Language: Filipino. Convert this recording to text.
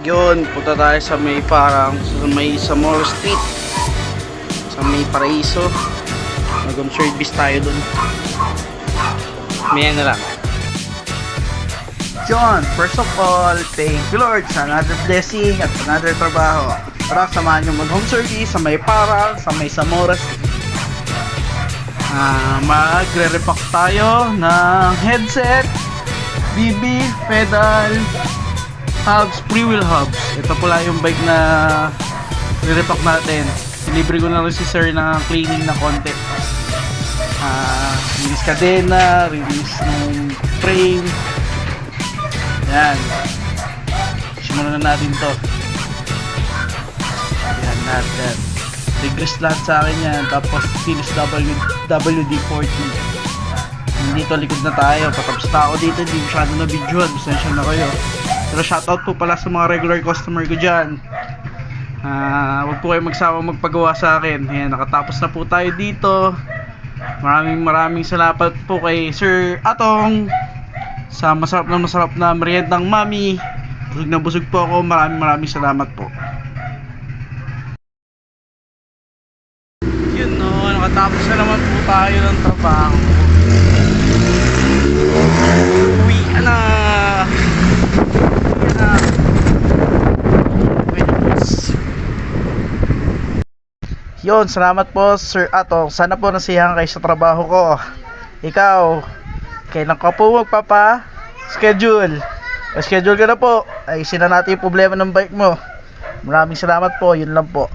Yun, punta tayo sa may parang sa may Zamora Street, sa may Paraiso. Mag-home service tayo dun. Maya na lang. John, first of all, thank you Lord sa another blessing at another trabaho. Tara, samahan nyo mag-home service sa may Parang, sa may Zamora Street. Magre-repack tayo ng headset, BB, pedal, hubs, pre-wheel hubs. Ito pala yung bike na re-repack natin. Libre ko na rin si sir na cleaning na konti. Release kadena, release ng frame. Yan. Simulan na natin to. Yan natin. Regress lahat sa akin yan. Tapos finish WD-40. Dito likod na tayo. Patapos na ako dito. Hindi masyado na videoan. Pasensya na kayo. Pero shoutout po pala sa mga regular customer ko dyan. Huwag po kayo magsawa magpagawa sa akin. Ayan, nakatapos na po tayo dito. Maraming salamat po kay Sir Atong sa masarap na meriendang mami. Busog na busog po ako. Maraming salamat po. Yun no, nakatapos na naman po tayo ng trabaho. Uwi na. Yun, salamat po Sir Atong. Sana po nasiyahan kayo sa trabaho ko. Ikaw, kailan ka po magpapa-schedule? O schedule ka na po. Ayusin na natin yung problema ng bike mo. Maraming salamat po. Yun lang po.